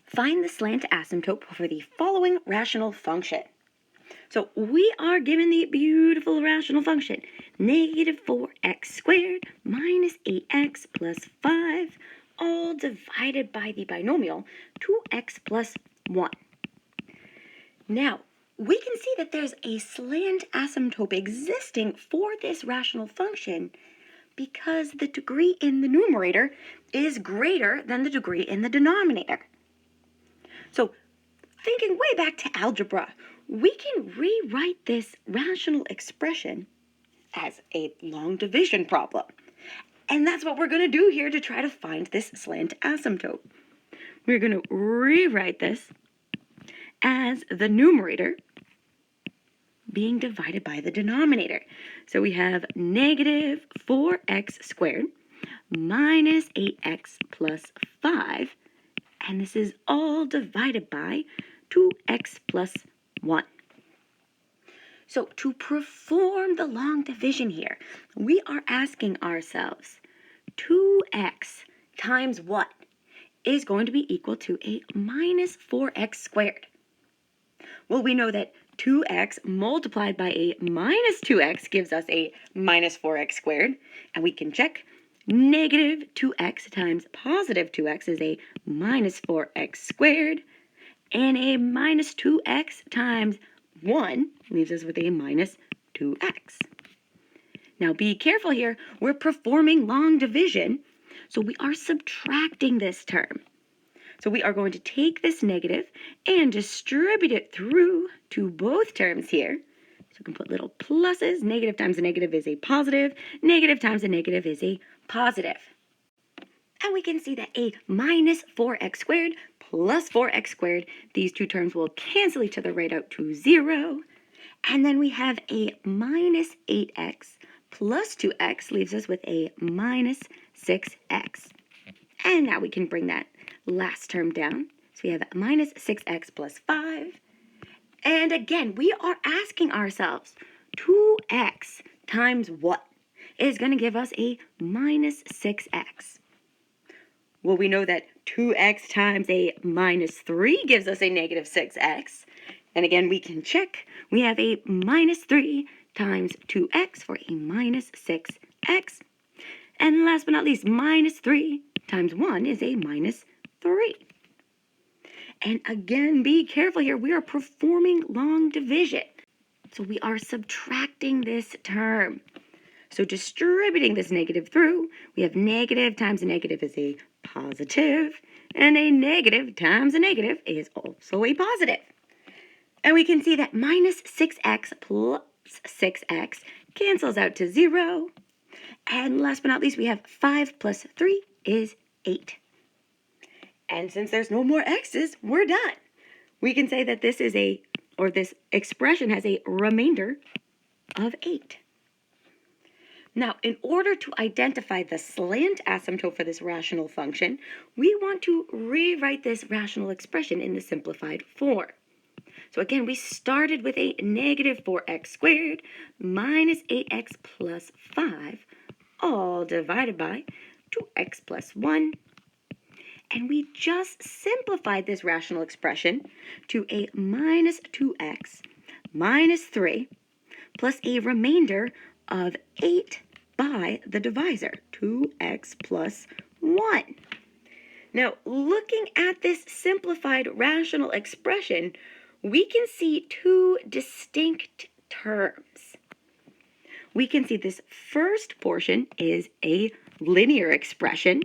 Find the slant asymptote for the following rational function. So we are given the beautiful rational function, negative 4x squared minus 8x plus 5, all divided by the binomial 2x plus 1. Now, we can see that there's a slant asymptote existing for this rational function because the degree in the numerator is greater than the degree in the denominator. So, thinking way back to algebra, we can rewrite this rational expression as a long division problem. And that's what we're going to do here to try to find this slant asymptote. We're going to rewrite this as the numerator being divided by the denominator. So we have negative 4x squared minus 8x plus 5, and this is all divided by 2x plus 1. So to perform the long division here, we are asking ourselves, 2x times what is going to be equal to a minus 4x squared? Well, we know that 2x multiplied by a minus 2x gives us a minus 4x squared, and we can check. Negative 2x times positive 2x is a minus 4x squared, and a minus 2x times 1 leaves us with a minus 2x. Now be careful here, we're performing long division, so we are subtracting this term. So we are going to take this negative and distribute it through to both terms here. So we can put little pluses. Negative times a negative is a positive. Negative times a negative is a positive. And we can see that a minus 4x squared plus 4x squared, these two terms will cancel each other right out to 0. And then we have a minus 8x plus 2x leaves us with a minus 6x. And now we can bring that last term down. So we have minus 6x plus 5. And again, we are asking ourselves, 2x times what is going to give us a minus 6x? Well, we know that 2x times a minus 3 gives us a negative 6x. And again, we can check. We have a minus 3 times 2x for a minus 6x. And last but not least, minus 3 times 1 is a minus 3. And again, be careful here. We are performing long division. So we are subtracting this term. So distributing this negative through, we have negative times a negative is a positive, and a negative times a negative is also a positive. And we can see that minus 6x plus 6x cancels out to 0. And last but not least, we have 5 plus 3 is 8. And since there's no more x's, we're done. We can say that this expression has a remainder of 8. Now, in order to identify the slant asymptote for this rational function, we want to rewrite this rational expression in the simplified form. So again, we started with a negative 4x squared minus 8x plus 5, all divided by 2x plus 1. And we just simplified this rational expression to a minus 2x minus 3 plus a remainder of 8 by the divisor, 2x plus 1. Now, looking at this simplified rational expression, we can see two distinct terms. We can see this first portion is a linear expression,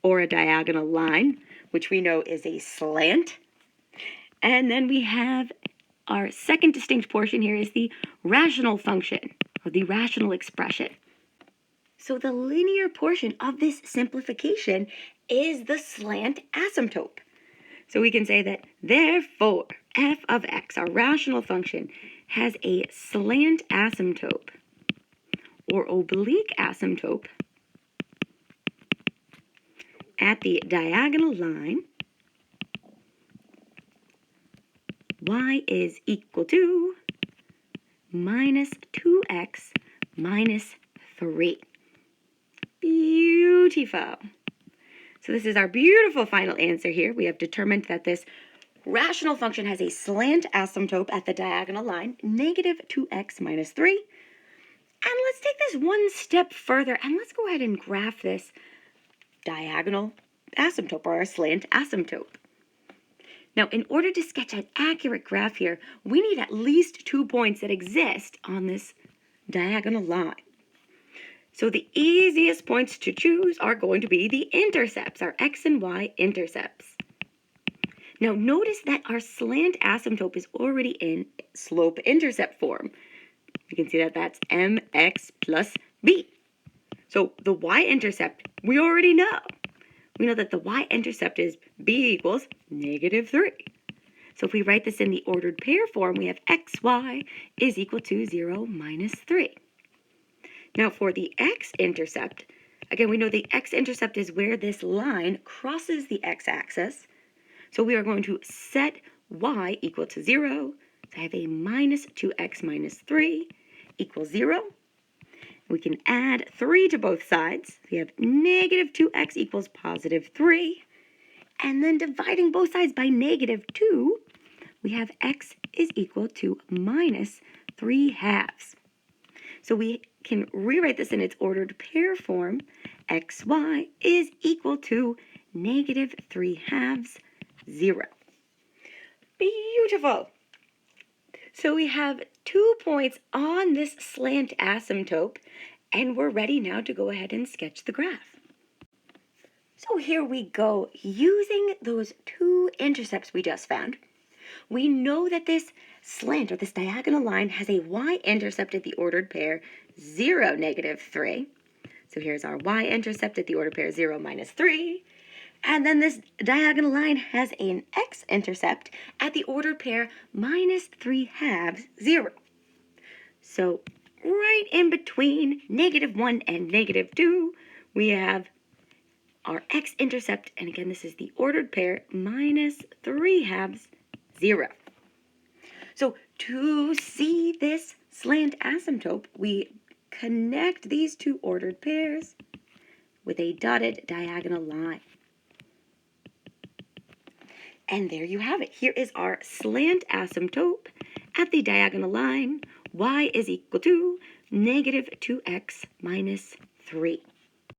or a diagonal line, which we know is a slant. And then we have our second distinct portion here is the rational function, or the rational expression. So the linear portion of this simplification is the slant asymptote. So we can say that, therefore, f of x, our rational function, has a slant asymptote, or oblique asymptote, at the diagonal line, y is equal to minus 2x minus 3. Beautiful. So this is our beautiful final answer here. We have determined that this rational function has a slant asymptote at the diagonal line, negative 2x minus 3. And let's take this one step further, and let's go ahead and graph this diagonal asymptote, or our slant asymptote. Now, in order to sketch an accurate graph here, we need at least 2 points that exist on this diagonal line. So the easiest points to choose are going to be the intercepts, our x and y intercepts. Now, notice that our slant asymptote is already in slope-intercept form. You can see that that's mx plus b. So the y-intercept, we already know. We know that the y-intercept is b equals negative 3. So if we write this in the ordered pair form, we have xy is equal to 0 minus 3. Now for the x-intercept, again, we know the x-intercept is where this line crosses the x-axis. So we are going to set y equal to 0. So I have a minus 2x minus 3 equals 0. We can add 3 to both sides. We have negative 2x equals positive 3. And then dividing both sides by negative 2, we have x is equal to minus 3 halves. So we can rewrite this in its ordered pair form. Xy is equal to negative 3 halves, 0. Beautiful. So we have 2 points on this slant asymptote, and we're ready now to go ahead and sketch the graph. So here we go. Using those 2 intercepts we just found, we know that this slant, or this diagonal line, has a y-intercept at the ordered pair 0, negative 3. So here's our y-intercept at the ordered pair 0, minus 3. And then this diagonal line has an x-intercept at the ordered pair minus 3 halves, 0. So right in between negative 1 and negative 2, we have our x-intercept, and again, this is the ordered pair, minus 3 halves, 0. So to see this slant asymptote, we connect these 2 ordered pairs with a dotted diagonal line. And there you have it. Here is our slant asymptote at the diagonal line. Y is equal to negative 2x minus 3.